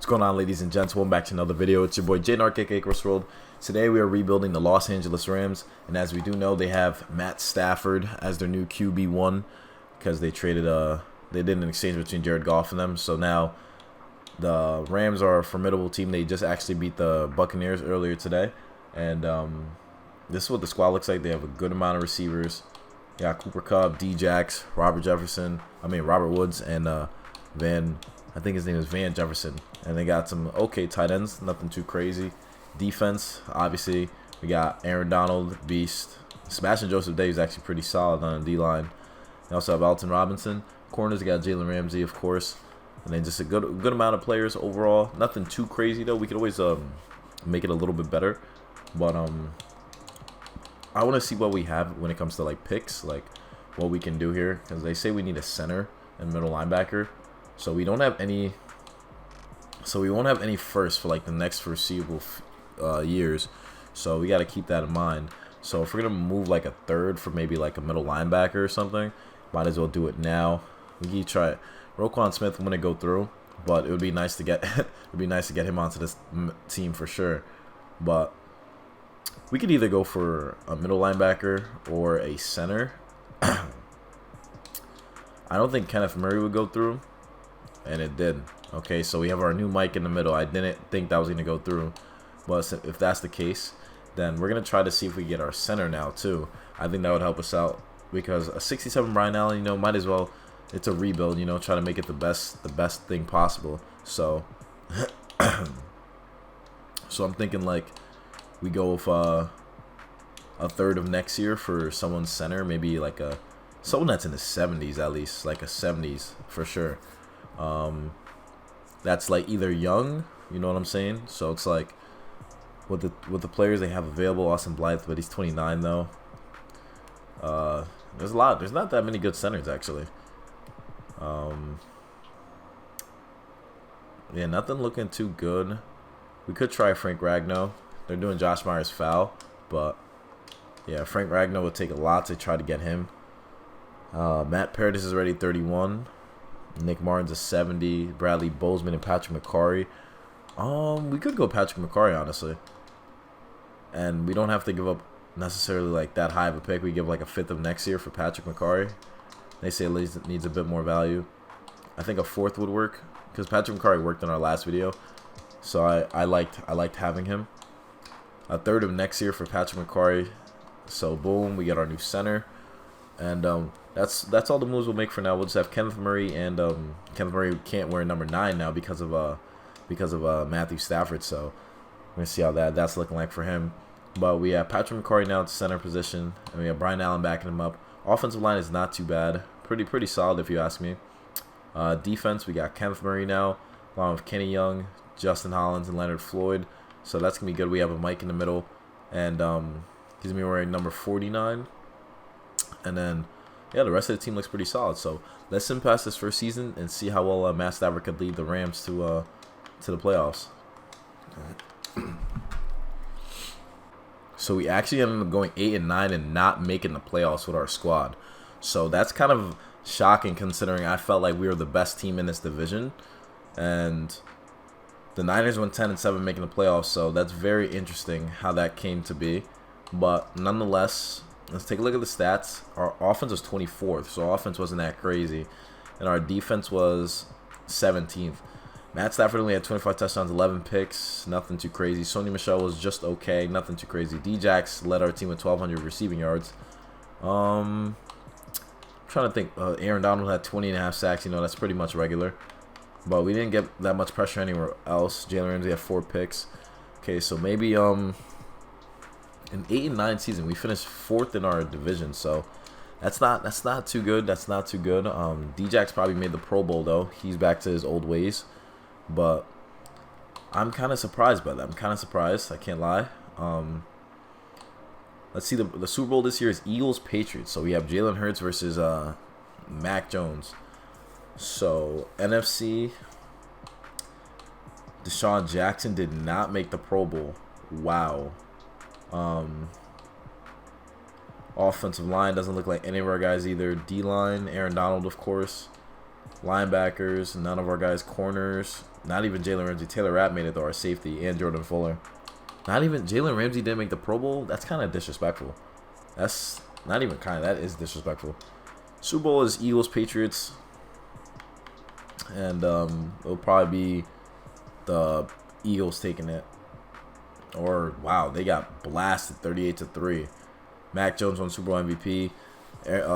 What's going on, ladies and gents? Welcome back to another video. It's your boy J-Nark, aka World. Today we are rebuilding the Los Angeles Rams, and as we do know, they have Matt Stafford as their new QB1 because they traded they did an exchange between Jared Goff and them. So now the Rams are a formidable team. They just actually beat the Buccaneers earlier today, and this is what the squad looks like. They have a good amount of receivers. They got Cooper Kupp, D-Jax, Robert Woods, and I think his name is Van Jefferson. And they got some okay tight ends, nothing too crazy. Defense, obviously, we got Aaron Donald, beast. Sebastian Joseph Day is actually pretty solid on the D-line. They also have Alton Robinson. Corners, they got Jalen Ramsey, of course. And then just a good amount of players overall. Nothing too crazy, though. We could always make it a little bit better. But I want to see what we have when it comes to, like, picks, like what we can do here. Because they say we need a center and middle linebacker. So we don't have any. So we won't have any first for like the next foreseeable years. So we got to keep that in mind. So if we're gonna move like a third for maybe like a middle linebacker or something, might as well do it now. We can try it. Roquan Smith when it go through, but it would be nice to get him onto this team for sure. But we could either go for a middle linebacker or a center. I don't think Kenneth Murray would go through. And it did. Okay, so we have our new mic in the middle. I didn't think that was going to go through. But if that's the case, then we're going to try to see if we get our center now, too. I think that would help us out. Because a 67 Brian Allen, might as well. It's a rebuild, try to make it the best thing possible. So, so I'm thinking, like, we go with a third of next year for someone's center. Maybe, like, someone that's in the 70s, at least. Like, a 70s, for sure. That's like either young, you know what I'm saying? So it's like with the players they have available, Austin Blythe, but he's 29 though. There's not that many good centers actually. Yeah, nothing looking too good. We could try Frank Ragnow. They're doing Josh Myers foul, but yeah, Frank Ragnow would take a lot to try to get him. Matt Paradis is already 31. Nick Martin's a 70. Bradley Bozeman and Patrick McCarry. We could go Patrick McCarry, honestly. And we don't have to give up necessarily like that high of a pick. We give like a fifth of next year for Patrick McCarry. They say it needs a bit more value. I think a fourth would work because Patrick McCarry worked in our last video, so I liked having him. A third of next year for Patrick McCarry. So boom, we get our new center, and that's all the moves we'll make for now. We'll just have Kenneth Murray, and Kenneth Murray can't wear number 9 now because of Matthew Stafford. So we're gonna see how that's looking like for him. But we have Patrick McCarry now at center position, and we have Brian Allen backing him up. Offensive line is not too bad, pretty solid if you ask me. Defense, we got Kenneth Murray now, along with Kenny Young, Justin Hollins, and Leonard Floyd. So that's gonna be good. We have a Mike in the middle, and he's gonna be wearing number 49, and then. Yeah, the rest of the team looks pretty solid. So let's sim past this first season and see how well Matt Stafford could lead the Rams to the playoffs. So we actually ended up going 8-9 and not making the playoffs with our squad. So that's kind of shocking considering I felt like we were the best team in this division, and the Niners went 10-7 making the playoffs. So that's very interesting how that came to be. But nonetheless. Let's take a look at the stats. Our offense was 24th, so offense wasn't that crazy. And our defense was 17th. Matt Stafford only had 25 touchdowns, 11 picks. Nothing too crazy. Sony Michel was just okay. Nothing too crazy. D-Jax led our team with 1,200 receiving yards. I'm trying to think. Aaron Donald had 20.5 sacks. That's pretty much regular. But we didn't get that much pressure anywhere else. Jalen Ramsey had 4 picks. Okay, so maybe... An 8-9 season, we finished 4th in our division, so that's not too good. That's not too good. D-Jax probably made the Pro Bowl though. He's back to his old ways, but I'm kind of surprised by that. I'm kind of surprised. I can't lie. Let's see the Super Bowl this year is Eagles Patriots. So we have Jalen Hurts versus Mac Jones. So NFC, Deshaun Jackson did not make the Pro Bowl. Wow. Offensive line doesn't look like any of our guys either. D-line, Aaron Donald, of course. Linebackers, none of our guys. Corners, not even Jalen Ramsey. Taylor Rapp made it though, our safety, and Jordan Fuller. Not even Jalen Ramsey didn't make the Pro Bowl. That's kind of disrespectful. That's not even kind of. That is disrespectful. Super Bowl is Eagles, Patriots, and it'll probably be the Eagles taking it. Or wow, they got blasted 38-3. Mac Jones won Super Bowl MVP.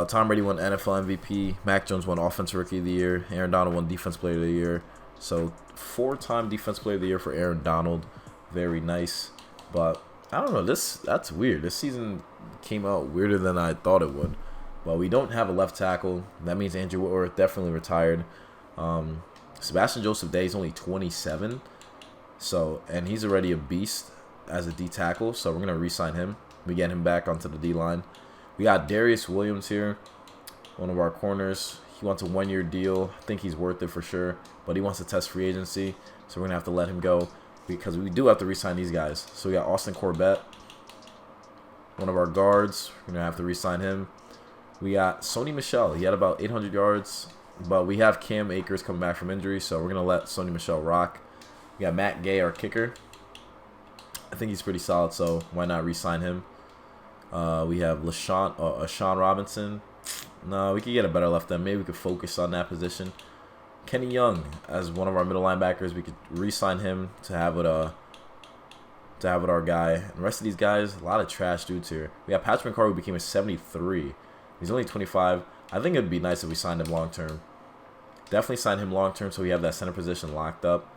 Tom Brady won NFL MVP. Mac Jones won Offensive Rookie of the Year. Aaron Donald won Defense Player of the Year. So 4-time Defense Player of the Year for Aaron Donald. Very nice. But I don't know. That's weird. This season came out weirder than I thought it would. But we don't have a left tackle. That means Andrew Whitworth definitely retired. Sebastian Joseph Day is only 27. And he's already a beast as a D tackle. So we're gonna re-sign him. We get him back onto the D line. We got Darius Williams here, one of our corners. He wants a 1-year deal. I think he's worth it for sure, but he wants to test free agency, so we're going to have to let him go because we do have to re-sign these guys. So we got Austin Corbett, one of our guards. We're going to have to re-sign him. We got Sony Michel. He had about 800 yards, but we have Cam Akers coming back from injury, so we're going to let Sony Michel rock. We got Matt Gay, our kicker. I think he's pretty solid, so why not re-sign him? We have Sean Robinson. No, we could get a better left end. Maybe we could focus on that position. Kenny Young as one of our middle linebackers. We could re-sign him to have with our guy. And the rest of these guys, a lot of trash dudes here. We have Patrick McCarr, who became a 73. He's only 25. I think it'd be nice if we signed him long term. Definitely sign him long term so we have that center position locked up.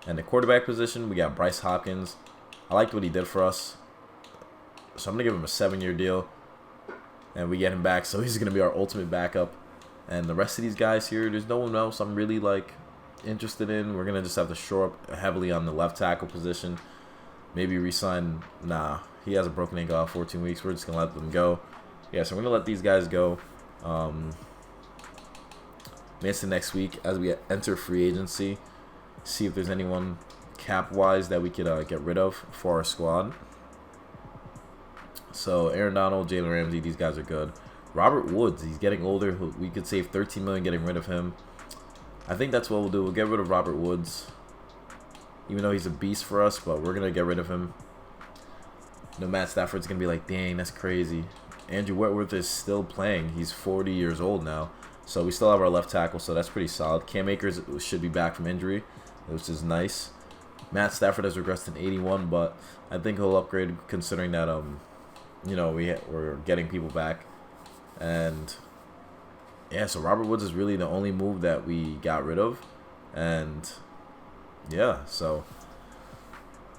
And the quarterback position, we got Bryce Hopkins. I liked what he did for us. So I'm going to give him a 7-year deal. And we get him back. So he's going to be our ultimate backup. And the rest of these guys here, there's no one else I'm really interested in. We're going to just have to shore up heavily on the left tackle position. Maybe re-sign. Nah, he has a broken ankle out 14 weeks. We're just going to let them go. Yeah, so we're going to let these guys go. It's the next week as we enter free agency. See if there's anyone cap-wise that we could get rid of for our squad. So Aaron Donald, Jalen Ramsey, these guys are good. Robert Woods, he's getting older. We could save $13 million getting rid of him. I think that's what we'll do. We'll get rid of Robert Woods, even though he's a beast for us. But we're gonna get rid of him. No, Matt Stafford's gonna be like, dang, that's crazy. Andrew Whitworth is still playing. He's 40 years old now, so we still have our left tackle. So that's pretty solid. Cam Akers should be back from injury, which is nice. Matt Stafford has regressed in 81, but I think he'll upgrade considering that we're getting people back. And yeah, so Robert Woods is really the only move that we got rid of. And yeah, so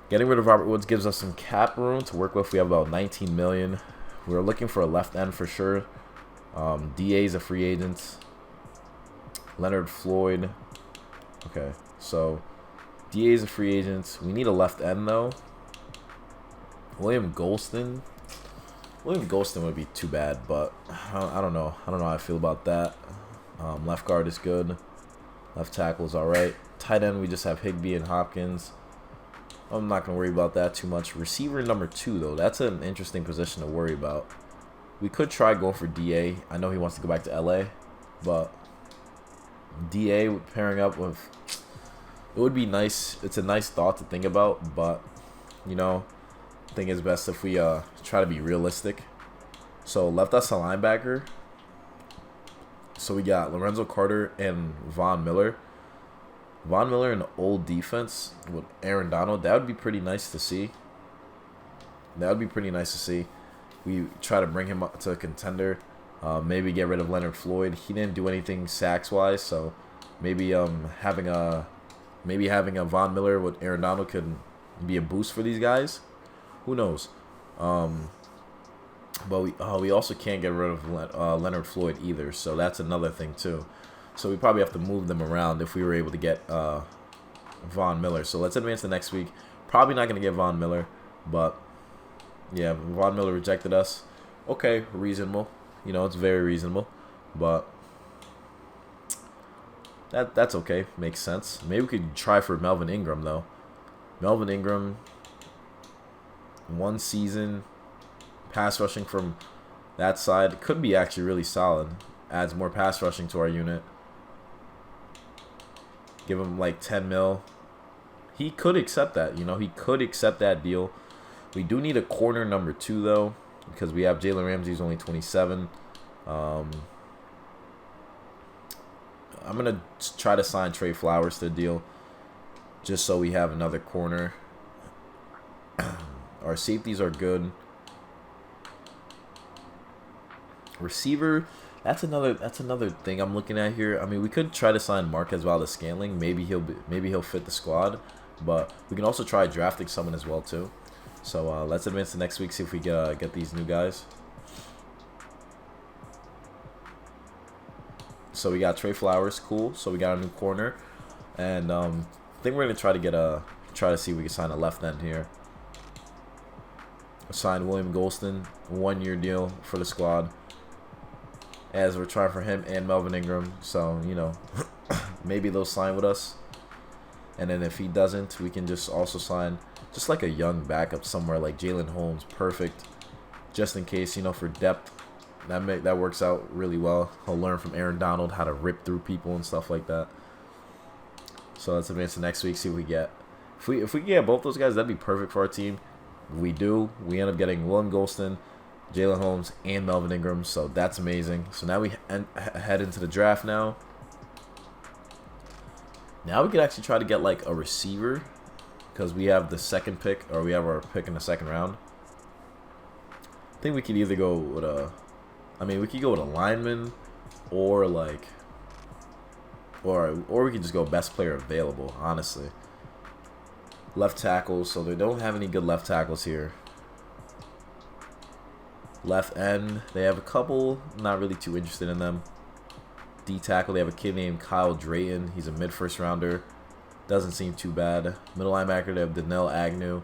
getting rid of Robert Woods gives us some cap room to work with. We have about $19 million. We're looking for a left end for sure. DA is a free agent. Leonard Floyd. Okay, so DA is a free agent. We need a left end though. William Golston would be too bad, but I don't know. I don't know how I feel about that. Left guard is good. Left tackle is all right. Tight end, we just have Higbee and Hopkins. I'm not going to worry about that too much. Receiver number 2, though. That's an interesting position to worry about. We could try going for DA. I know he wants to go back to LA, but DA pairing up with... It would be nice. It's a nice thought to think about, but, I think it's best if we try to be realistic. So left us a linebacker. So we got Lorenzo Carter and Von Miller. Von Miller in the old defense with Aaron Donald. That would be pretty nice to see. We try to bring him up to a contender. Maybe get rid of Leonard Floyd. He didn't do anything sacks-wise, so maybe having a Von Miller with Aaron Donald could be a boost for these guys. Who knows? But we also can't get rid of Leonard Floyd either, so that's another thing too. So we probably have to move them around if we were able to get Von Miller. So let's advance to next week. Probably not going to get Von Miller, but yeah, Von Miller rejected us. Okay, reasonable. It's very reasonable, but that's okay. Makes sense. Maybe we could try for Melvin Ingram though. Melvin Ingram, 1 season, pass rushing from that side could be actually really solid. Adds more pass rushing to our unit. give him like 10 mil. He could accept that, you know. He could accept that deal. We do need a corner number 2 though, because we have Jalen Ramsey, who's only 27. I'm gonna try to sign Trey Flowers to the deal, just so we have another corner. Our safeties are good. Receiver, that's another thing I'm looking at here. I mean, we could try to sign Marquez Valdes-Scantling. Maybe he'll fit the squad, but we can also try drafting someone as well too. So let's advance to next week, see if we get these new guys. So we got Trey Flowers, cool. So we got a new corner, and I think we're gonna try to see if we can sign a left end here. Sign William Golston, 1-year deal for the squad, as we're trying for him and Melvin Ingram. So, you know, maybe they'll sign with us. And then if he doesn't, we can just also sign just like a young backup somewhere like Jalen Holmes. Perfect. Just in case, you know, for depth. That works out really well. He'll learn from Aaron Donald how to rip through people and stuff like that. So let's advance to next week, see what we get. If we get both those guys, that'd be perfect for our team. If we do, we end up getting William Golston, Jalen Holmes, and Melvin Ingram. So that's amazing. So now we head into the draft now. Now we could actually try to get like a receiver, because we have the second pick, or we have our pick in the second round. I think we could either go with we could go with a lineman, or like, or we could just go best player available, honestly. Left tackles, so they don't have any good left tackles here. Left end, they have a couple, not really too interested in them. D tackle, they have a kid named Kyle Drayton. He's a mid-first rounder. Doesn't seem too bad. Middle linebacker, they have Danielle Agnew.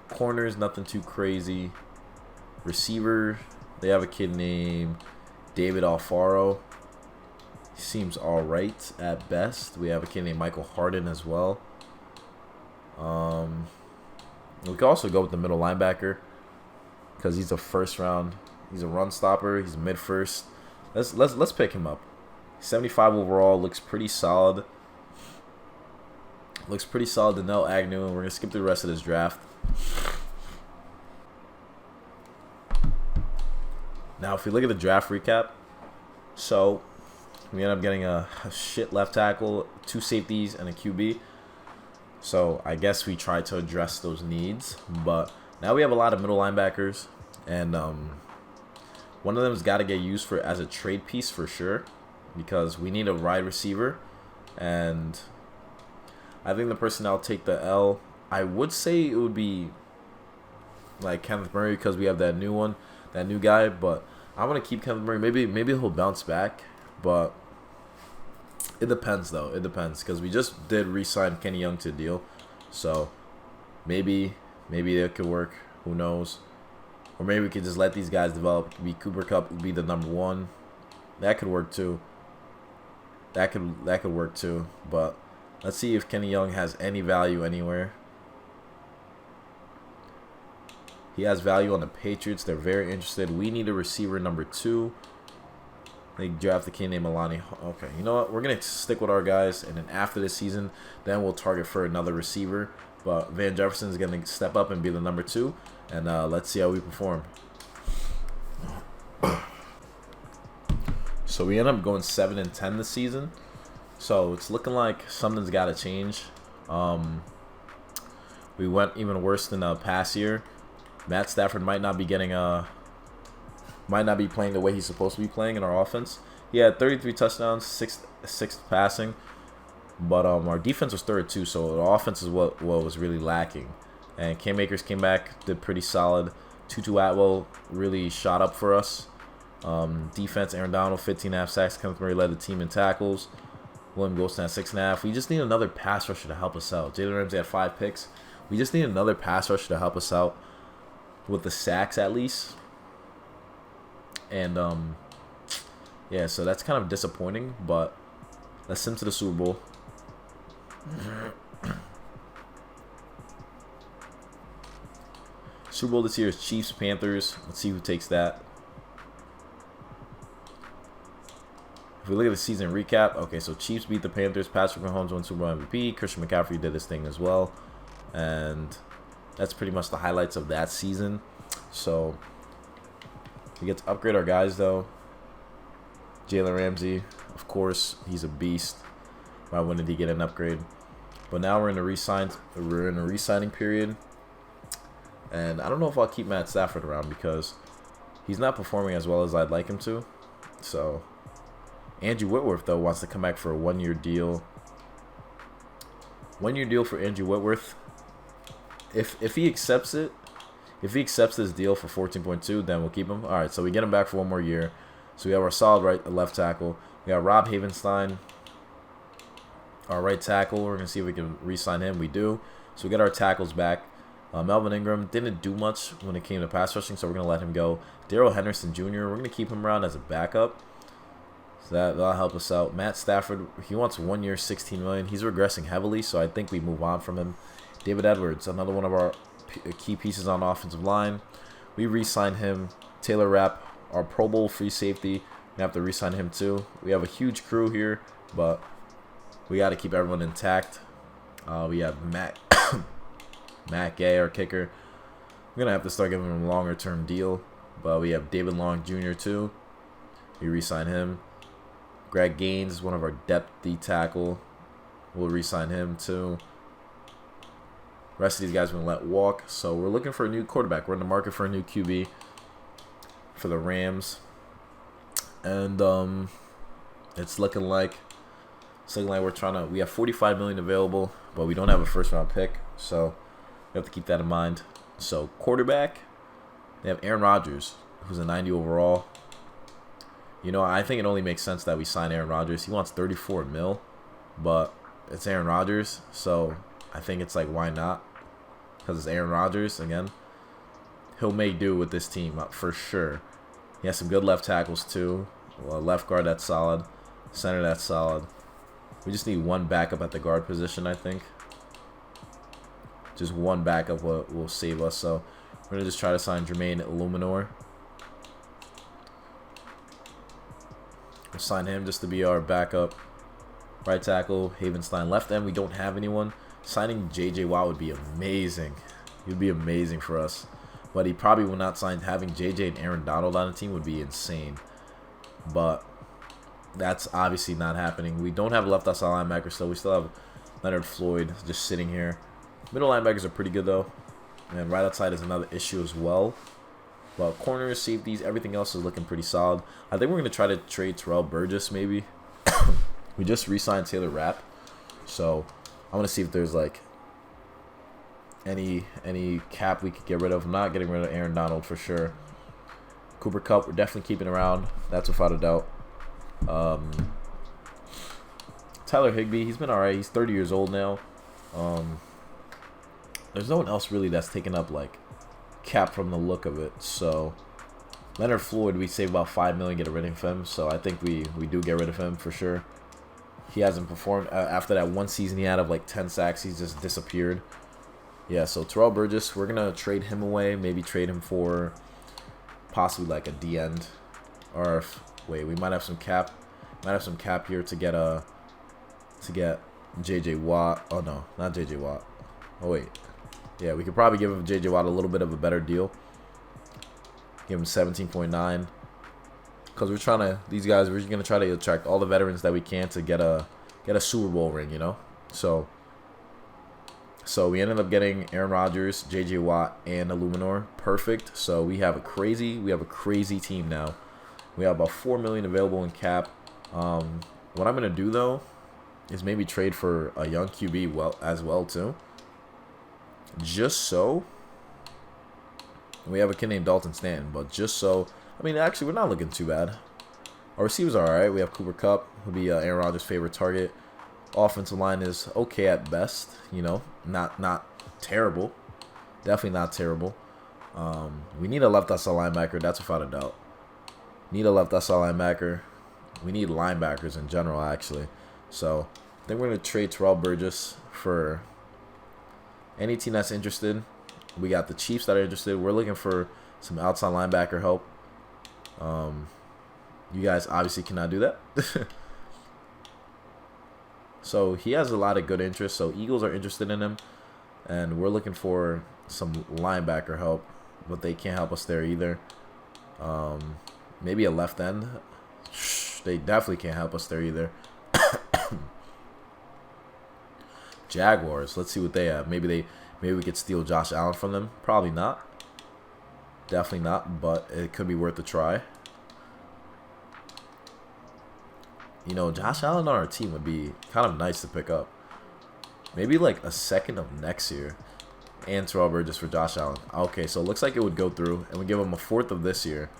Corners, nothing too crazy. Receiver, they have a kid named David Alfaro. He seems alright at best. We have a kid named Michael Harden as well. We could also go with the middle linebacker, because he's a first round. He's a run stopper. He's mid-first. Let's pick him up. 75 overall, looks pretty solid. Danielle Agnew, and we're gonna skip through the rest of this draft. Now, if we look at the draft recap, so we end up getting a shit left tackle, 2 safeties, and a QB. So I guess we tried to address those needs, but now we have a lot of middle linebackers, and one of them's got to get used as a trade piece for sure, because we need a wide receiver, and I think the person that'll take the L, I would say it would be like Kenneth Murray, because we have that new guy, but I want to keep Kenneth Murray. Maybe he'll bounce back, but it depends though. It depends, because we just did re-sign Kenny Young to a deal, so maybe it could work. Who knows? Or maybe we could just let these guys develop. It could be Cooper Kupp would be the number 1. That could work too. That could work too. But let's see if Kenny Young has any value anywhere. He has value on the Patriots. They're very interested. We need a receiver number 2. They draft a kid named Alani. Okay, you know what? We're going to stick with our guys, and then after this season, then we'll target for another receiver. But Van Jefferson is going to step up and be the number 2, and let's see how we perform. So we end up going 7-10 this season. So it's looking like something's got to change. We went even worse than the past year. Matt Stafford might not be playing the way he's supposed to be playing in our offense. He had 33 touchdowns, 6 passing, but our defense was third too, so the offense is what was really lacking. And Cam Akers came back, did pretty solid. Tutu Atwell really shot up for us. Defense, Aaron Donald, 15.5 sacks. Kenneth Murray led the team in tackles. William Golston at 6.5. We just need another pass rusher to help us out. Jalen Ramsey had 5 picks. We just need another pass rusher to help us out with the sacks at least. And yeah, so that's kind of disappointing, but let's send to the Super Bowl. Super Bowl this year is Chiefs, Panthers. Let's see who takes that. if we look at the season recap, okay, so Chiefs beat the Panthers. Patrick Mahomes won Super Bowl MVP. Christian McCaffrey did his thing as well. And that's pretty much the highlights of that season. So we get to upgrade our guys, though. Jalen Ramsey, of course, he's a beast. Why wouldn't he get an upgrade? But now we're in a re-signing period. And I don't know if I'll keep Matt Stafford around because he's not performing as well as I'd like him to. So Andrew Whitworth, though, wants to come back for a one-year deal. One-year deal for Andrew Whitworth. If he accepts it, if he accepts this deal for 14.2, then we'll keep him. All right, so we get him back for one more year. So we have our solid left tackle. We got Rob Havenstein, our right tackle. We're going to see if we can re-sign him. We do. So we get our tackles back. Melvin Ingram didn't do much when it came to pass rushing, so we're going to let him go. Darrell Henderson Jr., we're going to keep him around as a backup. So that'll help us out. Matt Stafford, he wants 1 year, $16 million. He's regressing heavily, so I think we move on from him. David Edwards, another one of our key pieces on the offensive line. We re-signed him. Taylor Rapp, our Pro Bowl free safety, we have to re-sign him too. We have a huge crew here, but we got to keep everyone intact. We have Matt Gay, our kicker. We're going to have to start giving him a longer-term deal. But we have David Long Jr. too. We re-sign him. Greg Gaines is one of our depth D tackle. We'll re-sign him too. The rest of these guys we're going to let walk. So we're looking for a new quarterback. We're in the market for a new QB for the Rams. And it's looking like we're trying to. We have $45 million available, but we don't have a first-round pick. So we have to keep that in mind. So quarterback, they have Aaron Rodgers, who's a 90 overall. You know, I think it only makes sense that we sign Aaron Rodgers. He wants $34 million, but it's Aaron Rodgers, so I think it's like, why not? Because it's Aaron Rodgers again. He'll make do with this team for sure. He has some good left tackles too. Well, left guard that's solid, center that's solid. We just need one backup at the guard position, I think. Just one backup will save us. So we're going to just try to sign Jermaine Illuminor. We'll sign him just to be our backup right tackle. Havenstein left end. We don't have anyone. Signing J.J. Watt would be amazing. He would be amazing for us. But he probably will not sign. Having J.J. and Aaron Donald on the team would be insane. But that's obviously not happening. We don't have a left outside linebacker still. We still have Leonard Floyd just sitting here. Middle linebackers are pretty good, though. And right outside is another issue as well. But corners, safeties, everything else is looking pretty solid. I think we're going to try to trade Terrell Burgess, maybe. We just re-signed Taylor Rapp. So I want to see if there's, like, any cap we could get rid of. I'm not getting rid of Aaron Donald for sure. Cooper Kupp, we're definitely keeping around. That's without a doubt. Tyler Higbee, he's been all right. He's 30 years old now. There's no one else really that's taken up like cap from the look of it. So Leonard Floyd, we save about $5 million, get rid of him. So I think we do get rid of him for sure. He hasn't performed after that one season he had of like 10 sacks. He's just disappeared. Yeah. So Terrell Burgess, we're gonna trade him away. Maybe trade him for possibly like a D end, or wait, we might have some cap. Might have some cap here to get J.J. Watt. Oh no, not J.J. Watt. Oh wait. Yeah, we could probably give J.J. Watt a little bit of a better deal. Give him 17.9. Because we're trying to, these guys, we're going to try to attract all the veterans that we can to get a Super Bowl ring, you know? So we ended up getting Aaron Rodgers, J.J. Watt, and Illuminor. Perfect. So we have a crazy team now. We have about $4 million available in cap. What I'm going to do, though, is maybe trade for a young QB as well, too. Just so we have a kid named Dalton Stanton, but just so, I mean, actually, we're not looking too bad. Our receivers are all right. We have Cooper Kupp, who'll be Aaron Rodgers' favorite target. Offensive line is okay at best, you know, not terrible, definitely not terrible. We need a left outside linebacker. That's without a doubt. Need a left outside linebacker. We need linebackers in general, actually. So I think we're gonna trade Terrell Burgess for any team that's interested. We got the Chiefs that are interested. We're looking for some outside linebacker help. You guys obviously cannot do that. So he has a lot of good interest. So Eagles are interested in him. And we're looking for some linebacker help. But they can't help us there either. Maybe a left end. They definitely can't help us there either. Jaguars. Let's see what they have. Maybe we could steal Josh Allen from them. Probably not. Definitely not. But it could be worth a try. You know, Josh Allen on our team would be kind of nice to pick up. Maybe like a second of next year. And Terrell Burgess for Josh Allen. Okay, so it looks like it would go through. And we give him a fourth of this year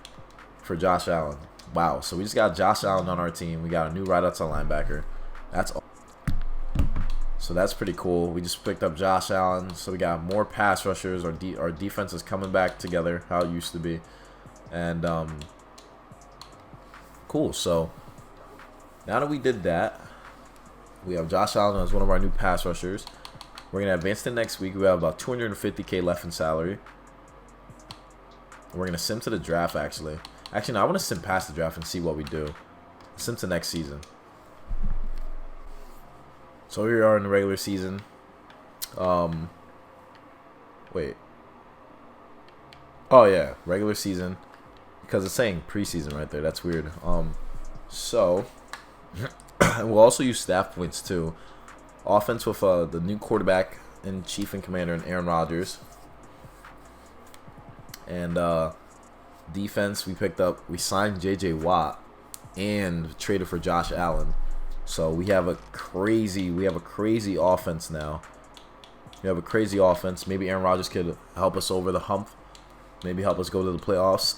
for Josh Allen. Wow, so we just got Josh Allen on our team. We got a new right outside linebacker. That's all. So that's pretty cool. We just picked up Josh Allen. So we got more pass rushers. Our defense is coming back together how it used to be. And cool, so now that we did that, we have Josh Allen as one of our new pass rushers. We're going to advance to next week. We have about $250K left in salary. We're going to sim to the draft, actually. Actually, no, I want to sim past the draft and see what we do. Sim to next season. So here we are in the regular season. Wait. Oh, yeah. Regular season. Because it's saying preseason right there. That's weird. So we'll also use staff points too. Offense with the new quarterback and chief and commander and Aaron Rodgers. And defense, we signed J.J. Watt and traded for Josh Allen. So we have a crazy offense now. We have a crazy offense. Maybe Aaron Rodgers could help us over the hump. Maybe help us go to the playoffs.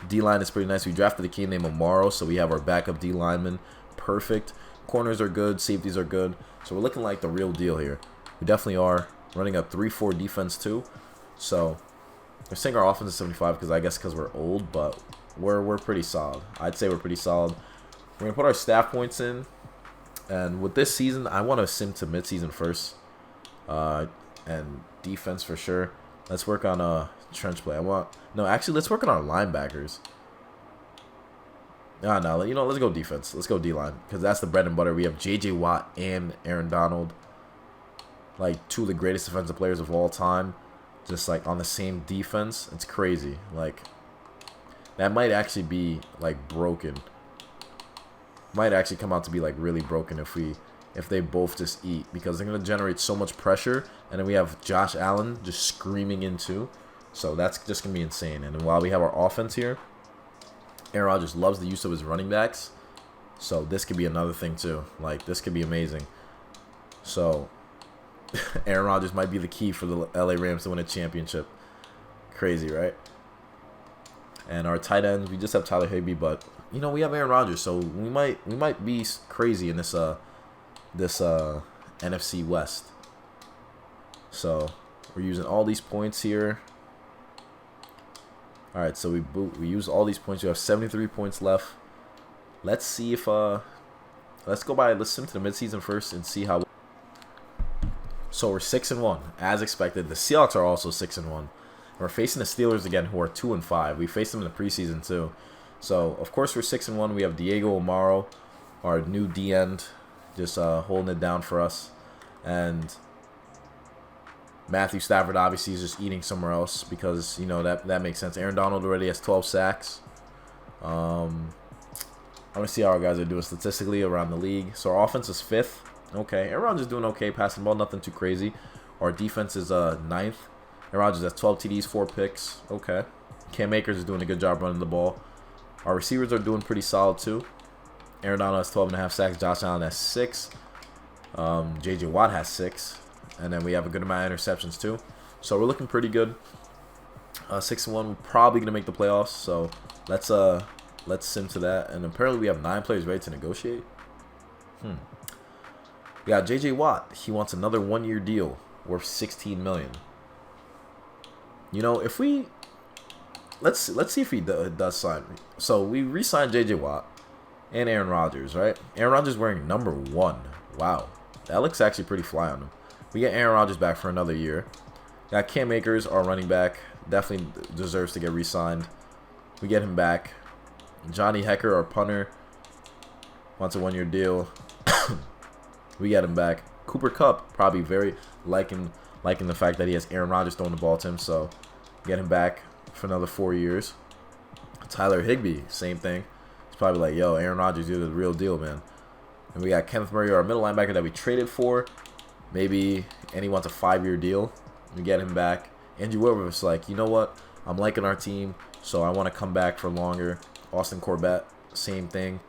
D-line is pretty nice. We drafted a kid named Amaro, so we have our backup D-lineman. Perfect. Corners are good. Safeties are good. So we're looking like the real deal here. We definitely are. Running a 3-4 defense too. So we're saying our offense is 75 because we're old, but we're pretty solid. I'd say we're pretty solid. We're gonna put our staff points in, and with this season, I want to sim to midseason first, and defense for sure. Let's work on trench play. Let's work on our linebackers. No, let's go defense. Let's go D-line because that's the bread and butter. We have J.J. Watt and Aaron Donald, like two of the greatest defensive players of all time, just like on the same defense. It's crazy. Like that might actually be like broken. Might actually come out to be like really broken if they both just eat, because they're gonna generate so much pressure, and then we have Josh Allen just screaming in too. So that's just gonna be insane. And while we have our offense here, Aaron Rodgers loves the use of his running backs. So this could be another thing too. Like this could be amazing. So Aaron Rodgers might be the key for the LA Rams to win a championship. Crazy, right? And our tight ends, we just have Tyler Higbee, but we have Aaron Rodgers, so we might be crazy in this NFC West. So we're using all these points here. All right, so we use all these points. We have 73 points left. Let's see if let's sim to the midseason first and see how. So we're 6-1 as expected. The Seahawks are also 6-1. We're facing the Steelers again, who are 2-5. We faced them in the preseason too. So of course we're 6-1. We have Diego Amaro, our new D end, just holding it down for us, and Matthew Stafford obviously is just eating somewhere else because that makes sense. Aaron Donald already has 12 sacks. I'm gonna see how our guys are doing statistically around the league. So our offense is 5th. Okay, Aaron Rodgers is doing okay, passing the ball, nothing too crazy. Our defense is 9th. Aaron Rodgers has 12 TDs, 4 picks. Okay. Cam Akers is doing a good job running the ball. Our receivers are doing pretty solid too. Aaron Donald has 12.5 sacks. Josh Allen has 6. J.J. Watt has 6. And then we have a good amount of interceptions too. So we're looking pretty good. 6-1. We're probably going to make the playoffs. So let's sim to that. And apparently we have 9 players ready to negotiate. We got J.J. Watt. He wants another 1-year deal worth $16 million. If we let's see if he does sign. So we re-signed J.J. Watt and Aaron Rodgers, right? Aaron Rodgers wearing number 1. Wow, that looks actually pretty fly on him. We get Aaron Rodgers back for another year. Got Cam Akers, our running back, definitely deserves to get re-signed. We get him back. Johnny Hecker, our punter, wants a 1-year deal. We get him back. Cooper Kupp, probably very liking the fact that he has Aaron Rodgers throwing the ball to him, so get him back for another 4 years. Tyler Higbee, same thing. He's probably like, yo, Aaron Rodgers, you're the real deal, man. And we got Kenneth Murray, our middle linebacker that we traded for. Maybe, and he wants a 5-year deal. We get him back. Andrew Whitworth's like, you know what? I'm liking our team, so I want to come back for longer. Austin Corbett, same thing.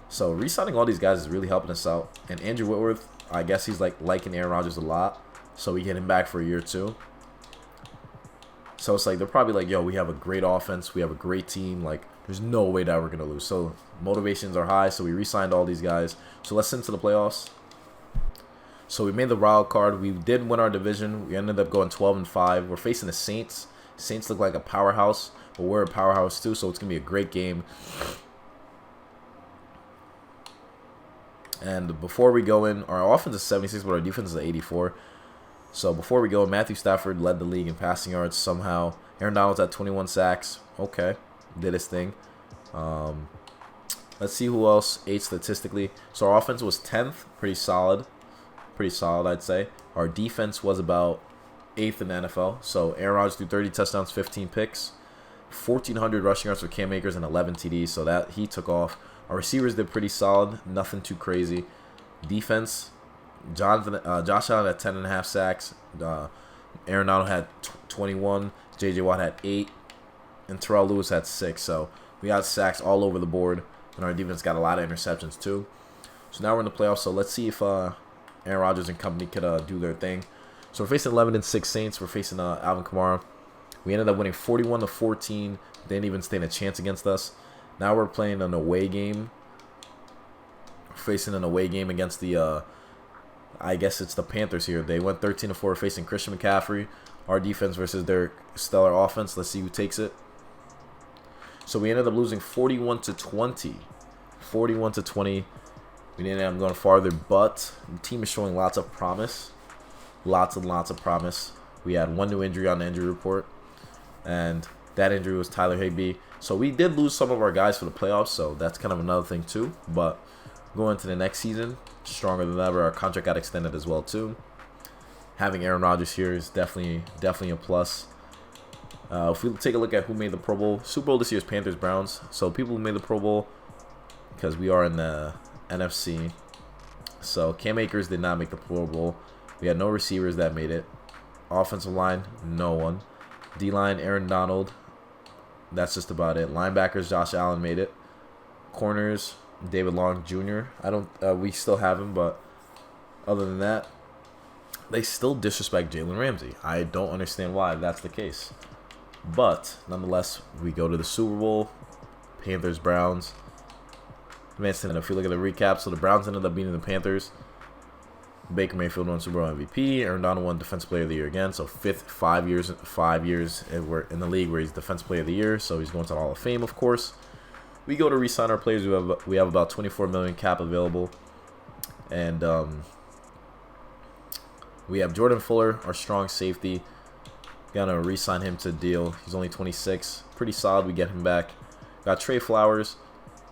So re-signing all these guys is really helping us out. And Andrew Whitworth, I guess he's like liking Aaron Rodgers a lot, so we get him back for a year too. So it's like they're probably like, yo, we have a great offense, we have a great team. Like, there's no way that we're gonna lose. So motivations are high. So we re-signed all these guys. So let's into the playoffs. So we made the wild card. We did win our division. We ended up going 12-5. We're facing the Saints. Saints look like a powerhouse, but we're a powerhouse too. So it's gonna be a great game. And before we go in, our offense is 76, but our defense is 84. So before we go, Matthew Stafford led the league in passing yards somehow. Aaron Donald's at 21 sacks. Okay, did his thing. Let's see who else ate statistically. So our offense was 10th, pretty solid. Pretty solid, I'd say. Our defense was about 8th in the NFL. So Aaron Rodgers threw 30 touchdowns, 15 picks. 1,400 rushing yards for Cam Akers and 11 TDs. So that he took off. Our receivers did pretty solid. Nothing too crazy. Defense, Josh Allen had 10.5 sacks. Aaron Donald had 21. J.J. Watt had 8. And Terrell Lewis had 6. So we got sacks all over the board. And our defense got a lot of interceptions too. So now we're in the playoffs. So let's see if Aaron Rodgers and company could do their thing. So we're facing 11-6 Saints. We're facing Alvin Kamara. We ended up winning 41-14. They didn't even stand a chance against us. Now we're playing an away game. We're facing an away game against the, I guess it's the Panthers here. They went 13-4 facing Christian McCaffrey. Our defense versus their stellar offense. Let's see who takes it. So we ended up losing 41-20. 41-20. We didn't end up going farther, but the team is showing lots of promise. Lots and lots of promise. We had one new injury on the injury report, and that injury was Tyler Higbee. So we did lose some of our guys for the playoffs, so that's kind of another thing too. But going into the next season, stronger than ever. Our contract got extended as well too. Having Aaron Rodgers here is definitely a plus. If we take a look at who made the Pro Bowl, Super Bowl this year is Panthers Browns. So people who made the Pro Bowl, because we are in the NFC. So Cam Akers did not make the Pro Bowl. We had no receivers that made it. Offensive line, no one. D-line, Aaron Donald. That's just about it. Linebackers, Josh Allen made it. Corners, David Long Jr. We still have him, but other than that, they still disrespect Jalen Ramsey. I don't understand why that's the case. But nonetheless, we go to the Super Bowl. Panthers, Browns. Man, if you look at the recap, so the Browns ended up beating the Panthers. Baker Mayfield won Super Bowl MVP. Aaron Donald won Defensive Player of the Year again. So 5 years we're in the league where he's Defensive Player of the Year. So he's going to the Hall of Fame, of course. We go to re-sign our players. We have about $24 million cap available, and we have Jordan Fuller, our strong safety. Gonna re-sign him to deal. He's only 26, pretty solid. We get him back. Got Trey Flowers.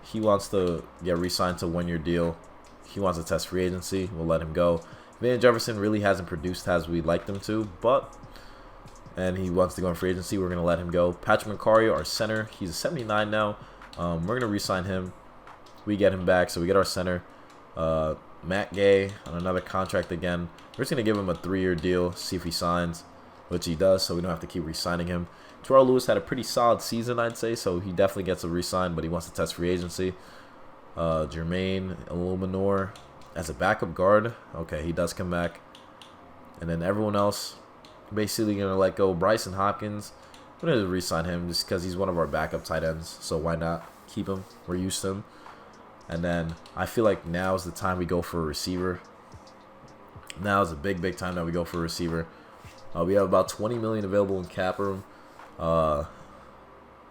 He wants to get re-signed to a 1-year deal. He wants to test free agency. We'll let him go. Van Jefferson really hasn't produced as we'd like him to, and he wants to go in free agency. We're going to let him go. Patrick McCarry, our center. He's a 79 now. We're going to re-sign him. We get him back, so we get our center. Matt Gay on another contract again. We're just going to give him a 3-year deal, see if he signs, which he does, so we don't have to keep re-signing him. Terrell Lewis had a pretty solid season, I'd say, so he definitely gets a re-sign, but he wants to test free agency. Jermaine Illuminor as a backup guard. Okay, he does come back. And then everyone else, basically going to let go. Bryson Hopkins, we're going to re-sign him just because he's one of our backup tight ends, so why not keep him? We're used to him. And then I feel like now is the time we go for a receiver. Now is a big time that we go for a receiver. We have about $20 million available in cap room.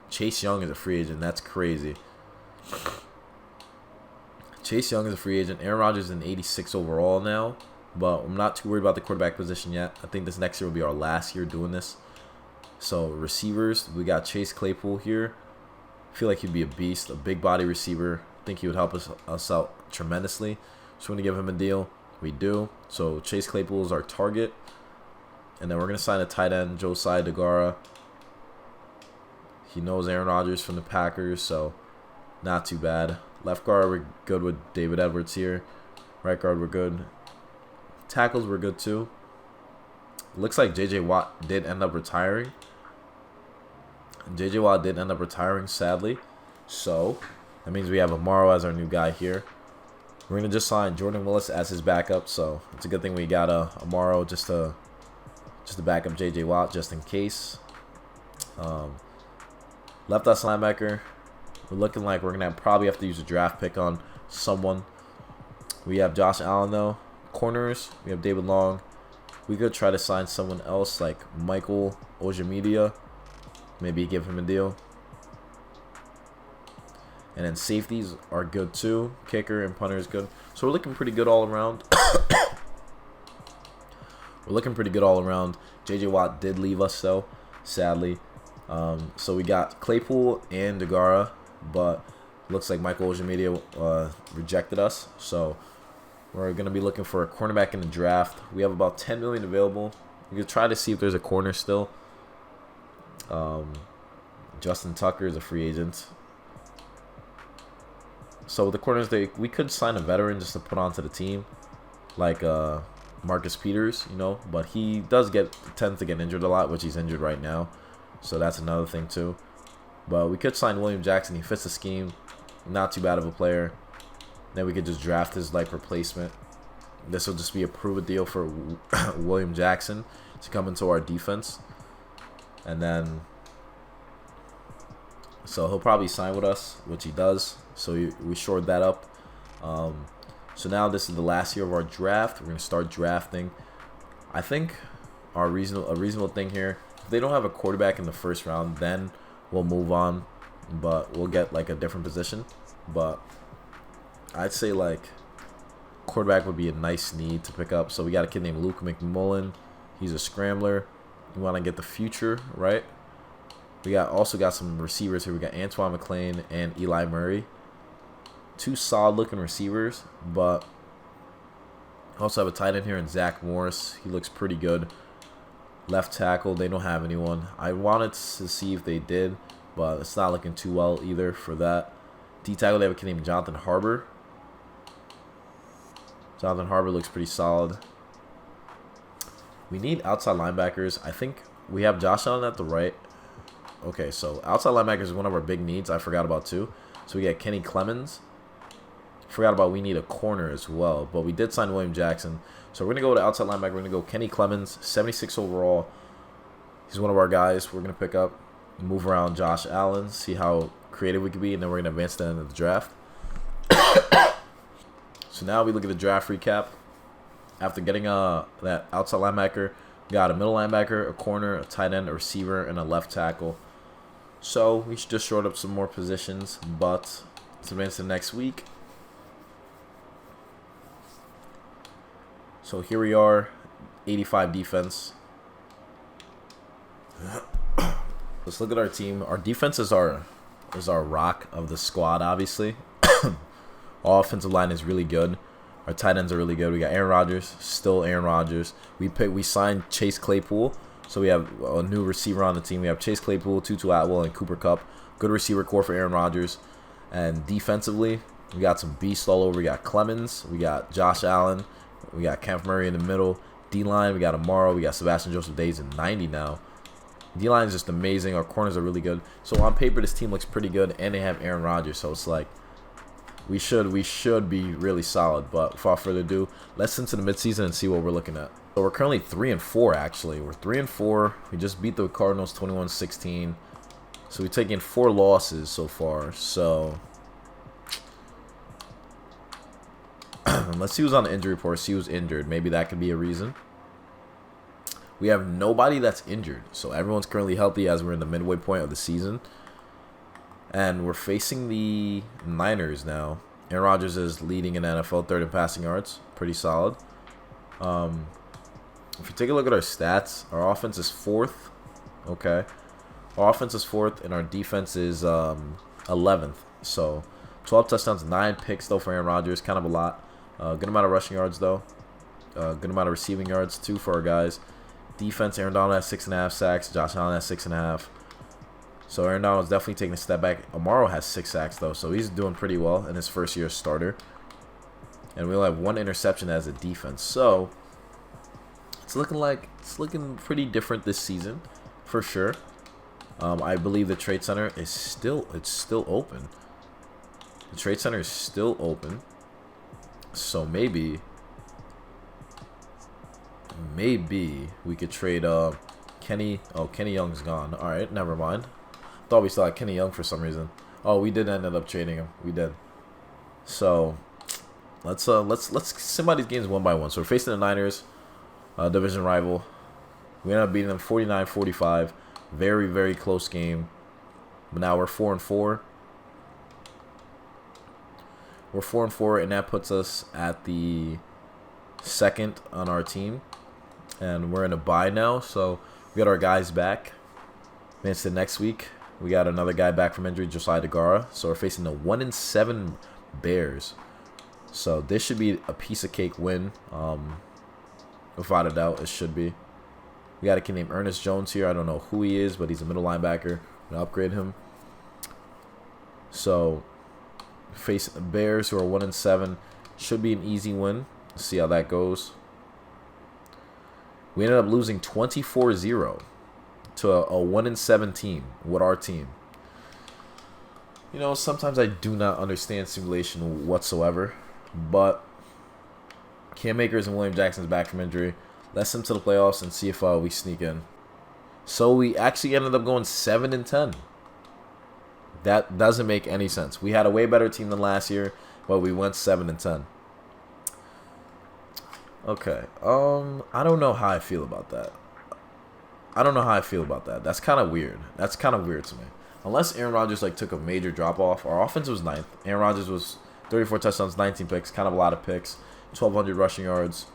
Chase Young is a free agent. That's crazy. Chase Young is a free agent. Aaron Rodgers is an 86 overall now, but I'm not too worried about the quarterback position yet. I think this next year will be our last year doing this. So receivers, we got Chase Claypool here. I feel like he'd be a beast, a big body receiver. I think he would help us out tremendously. So we're going to give him a deal. We do. So Chase Claypool is our target. And then we're going to sign a tight end, Josiah DeGara. He knows Aaron Rodgers from the Packers, so not too bad. Left guard, we're good with David Edwards here. Right guard, we're good. Tackles, we're good too. Looks like J.J. Watt did end up retiring. J.J. Watt did end up retiring, sadly. So that means we have Amaro as our new guy here. We're going to just sign Jordan Willis as his backup, so it's a good thing we got Amaro just to back up J.J. Watt just in case. Left outside linebacker, we're looking like we're going to probably have to use a draft pick on someone. We have Josh Allen, though. Corners, we have David Long. We could try to sign someone else like Michael Ojemedia. Maybe give him a deal. And then safeties are good too. Kicker and punter is good. So we're looking pretty good all around. We're looking pretty good all around. J.J. Watt did leave us, though, sadly. So we got Claypool and DeGara, but looks like Michael Ojemedia rejected us. So we're going to be looking for a cornerback in the draft. We have about $10 million available. We could try to see if there's a corner still. Justin Tucker is a free agent. So the corners, we could sign a veteran just to put onto the team, like Marcus Peters, you know. But he tends to get injured a lot, which he's injured right now. So that's another thing too. But we could sign William Jackson. He fits the scheme. Not too bad of a player. Then we could just draft his replacement. This will just be a prove-it deal for William Jackson to come into our defense. And then, so he'll probably sign with us, which he does. So we shored that up. So now this is the last year of our draft. We're going to start drafting. I think a reasonable thing here, if they don't have a quarterback in the first round, then we'll move on. But we'll get like a different position. But I'd say like quarterback would be a nice need to pick up. So we got a kid named Luke McMullen. He's a scrambler. We want to get the future, right? We also got some receivers here. We got Antoine McClain and Eli Murray. Two solid-looking receivers, but also have a tight end here in Zach Morris. He looks pretty good. Left tackle, they don't have anyone. I wanted to see if they did, but it's not looking too well either for that. D tackle, they have a kid named Jonathan Harbor. Jonathan Harbor looks pretty solid. We need outside linebackers. I think we have Josh Allen at the right. Okay, so outside linebackers is one of our big needs. I forgot about too. So we got Kenny Clemens. Forgot about we need a corner as well. But we did sign William Jackson. So we're going to go to outside linebacker. We're going to go Kenny Clemens, 76 overall. He's one of our guys we're going to pick up. Move around Josh Allen. See how creative we could be. And then we're going to advance to the end of the draft. So now we look at the draft recap. After getting that outside linebacker, we got a middle linebacker, a corner, a tight end, a receiver, and a left tackle. So we should just short up some more positions, but let's advance to next week. So here we are, 85 defense. Let's look at our team. Our defense is our rock of the squad, obviously. Our offensive line is really good. Our tight ends are really good. We got Aaron Rodgers, still Aaron Rodgers. We signed Chase Claypool, so we have a new receiver on the team. We have Chase Claypool, Tutu Atwell, and Cooper Kupp. Good receiver core for Aaron Rodgers. And defensively, we got some beasts all over. We got Clemens, we got Josh Allen, we got Kemp Murray in the middle. D-line, we got Amaro, we got Sebastian Joseph-Days at 90 now. D-line is just amazing. Our corners are really good. So on paper, this team looks pretty good, and they have Aaron Rodgers, so it's like we should be really solid. But without further ado, let's into the midseason and see what we're looking at. So we're currently 3-4 actually. We're 3-4. We just beat the Cardinals 21-16. So we've taken 4 losses so far. So let's see who's on the injury report. See who's injured. Maybe that could be a reason. We have nobody that's injured. So everyone's currently healthy as we're in the midway point of the season. And we're facing the Niners now. Aaron Rodgers is leading in NFL, third in passing yards. Pretty solid. If you take a look at our stats, our offense is 4th. Okay. Our offense is 4th, and our defense is 11th. So 12 touchdowns, 9 picks though for Aaron Rodgers, kind of a lot. Good amount of rushing yards though. Good amount of receiving yards too for our guys. Defense, Aaron Donald has 6.5 sacks. Josh Allen has 6.5. So Aaron Donald's definitely taking a step back. Amaro has 6 sacks though, so he's doing pretty well in his first year as starter. And we only have 1 interception as a defense. So it's looking pretty different this season, for sure. I believe the Trade Center is still open. The Trade Center is still open. So maybe we could trade Kenny. Oh, Kenny Young's gone. All right, never mind. Thought we still had Kenny Young for some reason. Oh, we did end up trading him. We did. So let's somebody's games one by one. So we're facing the Niners, division rival. We ended up beating them 49-45. Very, very close game. But now we're 4-4. We're 4-4, and that puts us at the 2nd on our team. And we're in a bye now, so we got our guys back. Advance to next week. We got another guy back from injury, Josiah DeGara. So we're facing the 1-7 Bears. So this should be a piece of cake win. Without a doubt, it should be. We got a kid named Ernest Jones here. I don't know who he is, but he's a middle linebacker. I'm going to upgrade him. So face the Bears, who are 1-7. Should be an easy win. Let's see how that goes. We ended up losing 24-0 to a 1-7 team with our team. You know, sometimes I do not understand simulation whatsoever, but Cam Akers and William Jackson's back from injury. Let's send them to the playoffs and see if we sneak in. So we actually ended up going 7-10. That doesn't make any sense. We had a way better team than last year, but we went 7-10. Okay. I don't know how I feel about that. That's kind of weird. That's kind of weird to me. Unless Aaron Rodgers took a major drop off. Our offense was 9th. Aaron Rodgers was 34 touchdowns, 19 picks, kind of a lot of picks, 1,200 rushing yards.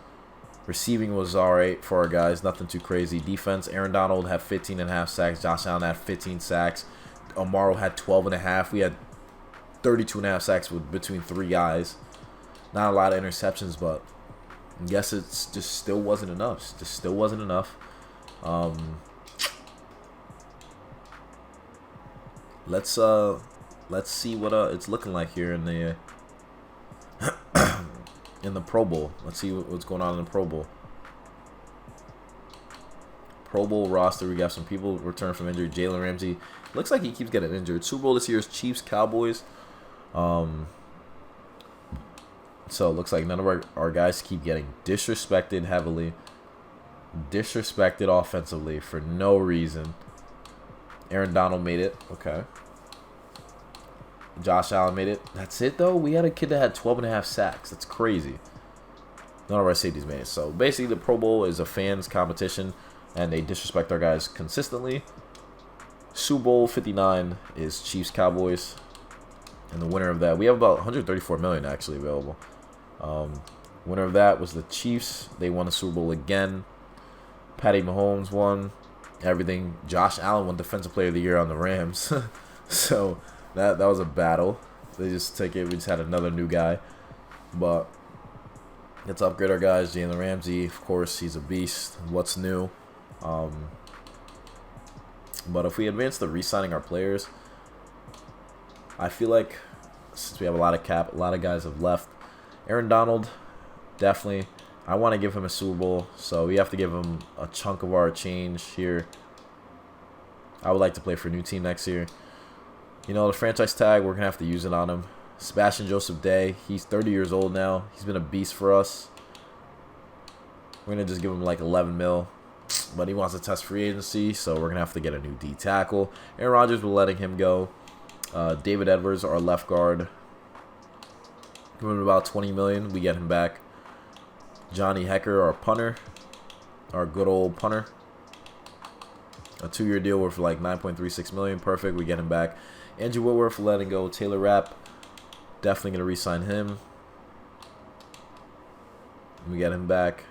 Receiving was alright for our guys, nothing too crazy. Defense, Aaron Donald had 15.5 sacks. Josh Allen had 15 sacks. Amaro had 12.5. We had 32.5 sacks between 3 guys. Not a lot of interceptions, but I guess it's just still wasn't enough. Just still wasn't enough. Let's see what it's looking like here in the in the Pro Bowl. Let's see what's going on in the Pro Bowl. Pro Bowl roster. We got some people return from injury. Jalen Ramsey looks like he keeps getting injured. Super Bowl this year is Chiefs Cowboys. So it looks like none of our guys keep getting disrespected heavily. Disrespected offensively for no reason. Aaron Donald made it. Okay. Josh Allen made it. That's it, though. We had a kid that had 12.5 sacks. That's crazy. None of our safeties made it. So basically, the Pro Bowl is a fans' competition, and they disrespect our guys consistently. Super Bowl 59 is Chiefs Cowboys, and the winner of that, we have about 134 million actually available. Winner of that was the Chiefs. They won the Super Bowl again. Patty Mahomes won everything. Josh Allen won Defensive Player of the Year on the Rams. So that was a battle. They just take it. We just had another new guy, but let's upgrade our guys. Jalen Ramsey, of course, he's a beast. What's new? But if we advance to re-signing our players, I feel like since we have a lot of cap, a lot of guys have left. Aaron Donald, definitely. I want to give him a Super Bowl, so we have to give him a chunk of our change here. I would like to play for a new team next year. You know, the franchise tag, we're going to have to use it on him. Sebastian Joseph Day, he's 30 years old now. He's been a beast for us. We're going to just give him like 11 mil. But he wants to test free agency, so we're going to have to get a new D tackle. Aaron Rodgers, we're letting him go. David Edwards, our left guard. Give him about 20 million. We get him back. Johnny Hecker, our punter. Our good old punter. A 2-year deal worth like 9.36 million. Perfect. We get him back. Andrew Whitworth, letting go. Taylor Rapp, definitely going to re-sign him. We get him back.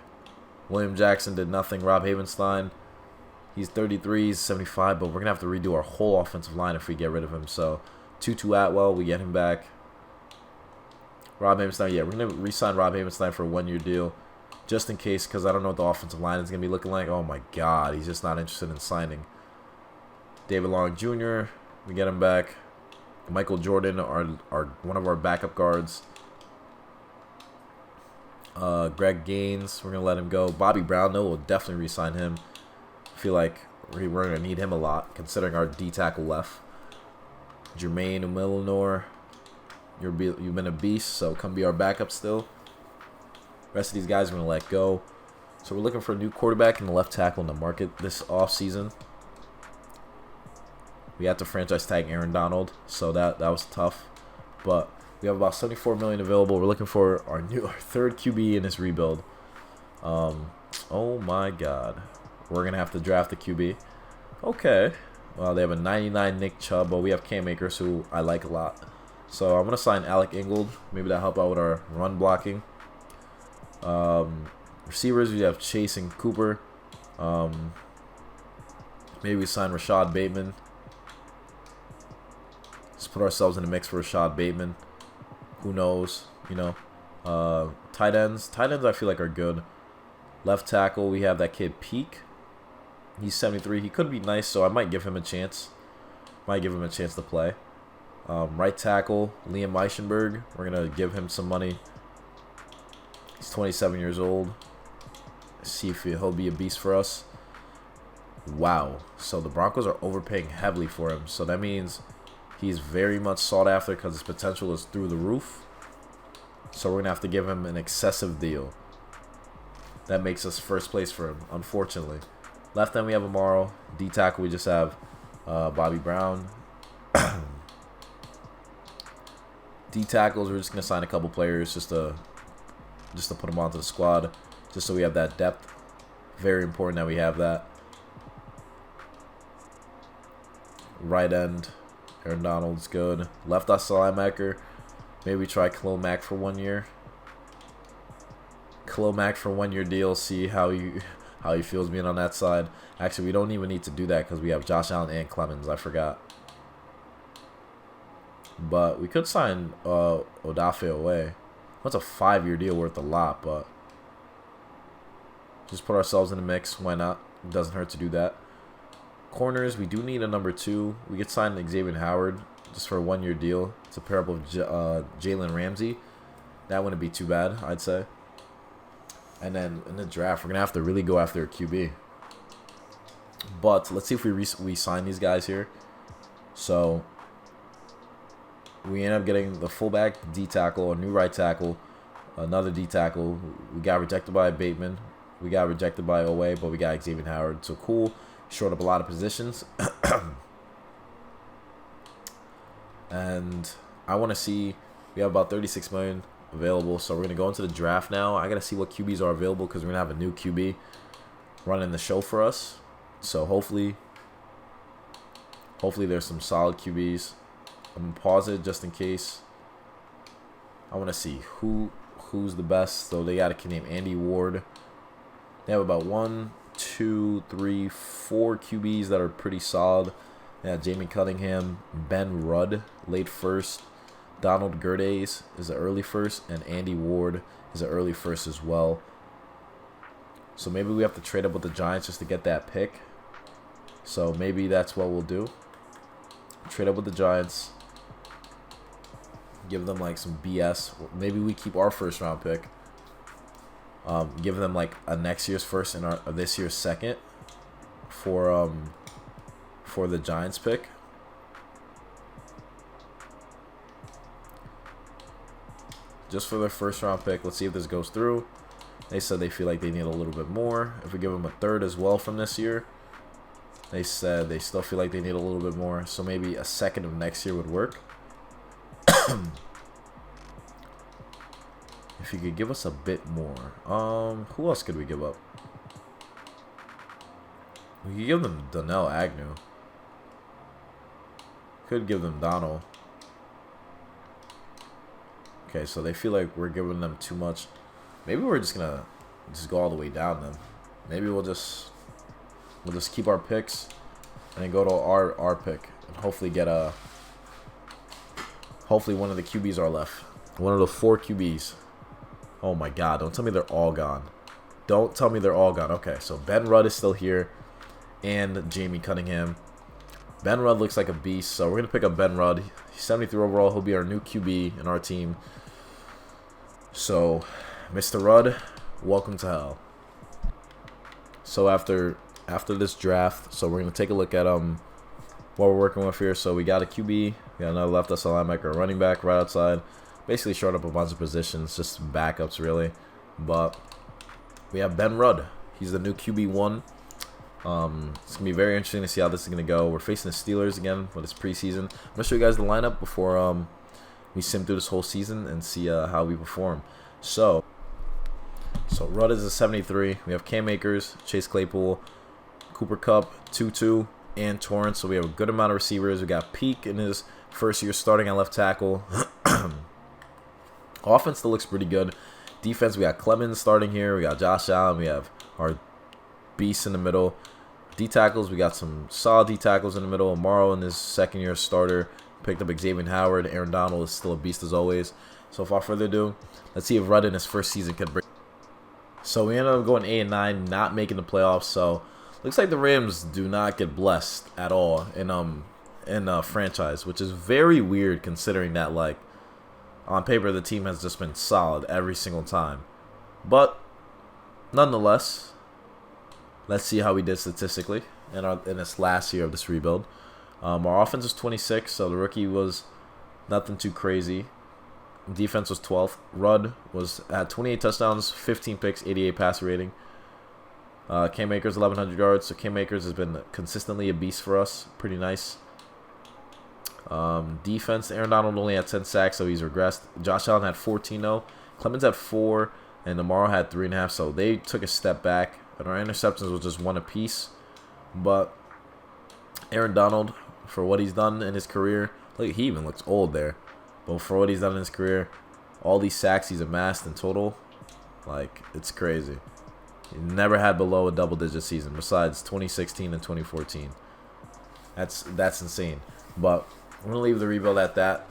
William Jackson did nothing. Rob Havenstein, he's 33, he's 75, but we're going to have to redo our whole offensive line if we get rid of him. So Tutu Atwell, we get him back. Rob Havenstein, yeah, we're going to re-sign Rob Havenstein for a 1-year deal. Just in case, because I don't know what the offensive line is going to be looking like. Oh my God, he's just not interested in signing. David Long Jr., we get him back. Michael Jordan, our one of our backup guards. Greg Gaines, we're going to let him go. Bobby Brown, though, we'll definitely re-sign him. I feel like we're going to need him a lot, considering our D-tackle left. Jermaine Millinor, you've been a beast, so come be our backup still. Rest of these guys we're going to let go. So we're looking for a new quarterback and a left tackle in the market this offseason. We had to franchise tag Aaron Donald, so that was tough. But we have about $74 million available. We're looking for our third QB in this rebuild. Oh my God. We're going to have to draft a QB. Okay. Well, they have a 99 Nick Chubb, but we have Cam Akers, who I like a lot. So I'm going to sign Alec Ingold. Maybe that'll help out with our run blocking. Receivers, we have Chase and Cooper. Maybe we sign Rashad Bateman. Let's put ourselves in the mix for Rashad Bateman. Who knows, you know. Tight ends I feel like are good. Left tackle, we have that kid Peak. He's 73. He could be nice, so I might give him a chance. Might give him a chance to play. Right tackle, Liam Eichenberg. We're going to give him some money. He's 27 years old. See if he'll be a beast for us. Wow. So the Broncos are overpaying heavily for him. So that means he's very much sought after because his potential is through the roof. So we're going to have to give him an excessive deal. That makes us first place for him, unfortunately. Left end, we have Amaro. D-tackle, we just have Bobby Brown. D-tackles, we're just going to sign a couple players just to put them onto the squad, just so we have that depth. Very important that we have that. Right end, Aaron Donald's good. Left us linebacker. Maybe we try Khalil Mack for 1 year. Khalil Mack for 1 year deal. See how he feels being on that side. Actually, we don't even need to do that because we have Josh Allen and Clemens. I forgot. But we could sign Odafe away. That's a 5-year deal worth a lot, but just put ourselves in the mix. Why not? It doesn't hurt to do that. Corners, we do need a number 2. We could sign Xavier Howard just for a 1 year deal to pair up with Jalen Ramsey. That wouldn't be too bad, I'd say. And then in the draft, we're going to have to really go after a QB. But let's see if we sign these guys here. So we end up getting the fullback, D-tackle, a new right tackle, another D-tackle. We got rejected by Bateman. We got rejected by Owe, but we got Xavier Howard. So cool. Short up a lot of positions. And I want to see, we have about $36 million available, so we're going to go into the draft now. I got to see what QBs are available because we're going to have a new QB running the show for us. So hopefully there's some solid QBs. I'm going to pause it just in case. I want to see who's the best. So they got a kid named Andy Ward. They have about 1, 2, 3, 4 QBs that are pretty solid. Yeah, Jamie Cunningham, Ben Rudd, late first. Donald Gerdays is an early first, and Andy Ward is an early first as well. So maybe we have to trade up with the Giants just to get that pick. So maybe that's what we'll do. Trade up with the Giants. Give them like some BS. Maybe we keep our first round pick. Give them like a next year's first and this year's second for the Giants pick. Just for their first round pick. Let's see if this goes through. They said they feel like they need a little bit more. If we give them a third as well from this year, they said they still feel like they need a little bit more. So maybe a second of next year would work. If you could give us a bit more. Who else could we give up? We could give them Donnell Agnew. Could give them Donald. Okay, so they feel like we're giving them too much. Maybe we're just gonna go all the way down then. Maybe we'll just keep our picks and then go to our pick and hopefully get Hopefully one of the QBs are left. One of the 4 QBs. Oh my God, don't tell me they're all gone. Don't tell me they're all gone. Okay, so Ben Rudd is still here. And Jamie Cunningham. Ben Rudd looks like a beast, so we're going to pick up Ben Rudd. He's 73 overall. He'll be our new QB in our team. So, Mr. Rudd, welcome to hell. So after this draft, so we're going to take a look at what we're working with here. So we got a QB, we got another left outside linebacker, a running back right outside. Basically short up a bunch of positions, just backups really. But we have Ben Rudd. He's the new QB1. It's going to be very interesting to see how this is going to go. We're facing the Steelers again with this preseason. I'm going to show you guys the lineup before we sim through this whole season and see how we perform. So Rudd is a 73. We have Cam Akers, Chase Claypool, Cooper Kupp, Tutu, and Torrance. So we have a good amount of receivers. We got Peak in his first year starting at left tackle. Offense still looks pretty good. Defense, we got Clemens starting here. We got Josh Allen. We have our beast in the middle. D tackles, we got some solid D tackles in the middle. Amaro in his second year starter. Picked up Xavier Howard. Aaron Donald is still a beast as always. So without further ado, let's see if Rudd in his first season can break. So we ended up going 8-9, not making the playoffs. So looks like the Rams do not get blessed at all in franchise, which is very weird considering that, like, on paper the team has just been solid every single time. But nonetheless, let's see how we did statistically in this last year of this rebuild. Our offense was 26, so the rookie was nothing too crazy. Defense was 12th. Rudd had 28 touchdowns, 15 picks, 88 passer rating. Cam Akers 1,100 yards. So Cam Akers has been consistently a beast for us. Pretty nice. Defense, Aaron Donald only had 10 sacks, so he's regressed. Josh Allen had 14 though. Clemens had 4, and Amaro had 3.5. So they took a step back. And our interceptions was just 1 apiece. But Aaron Donald, for what he's done in his career, look, he even looks old there. But for what he's done in his career, all these sacks he's amassed in total, like, it's crazy. He never had below a double-digit season besides 2016 and 2014. That's insane. But we're gonna leave the rebuild at that.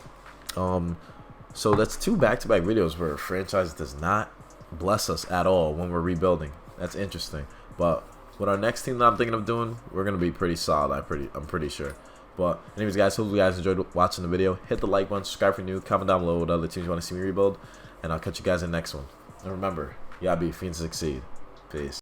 So that's 2 back-to-back videos where a franchise does not bless us at all when we're rebuilding. That's interesting. But with our next team that I'm thinking of doing, we're gonna be pretty solid. I'm pretty sure. But anyways, guys, hope you guys enjoyed watching the video. Hit the like button, subscribe if you're new, comment down below what other teams you want to see me rebuild, and I'll catch you guys in the next one. And remember, you gotta be fiends to succeed. Peace.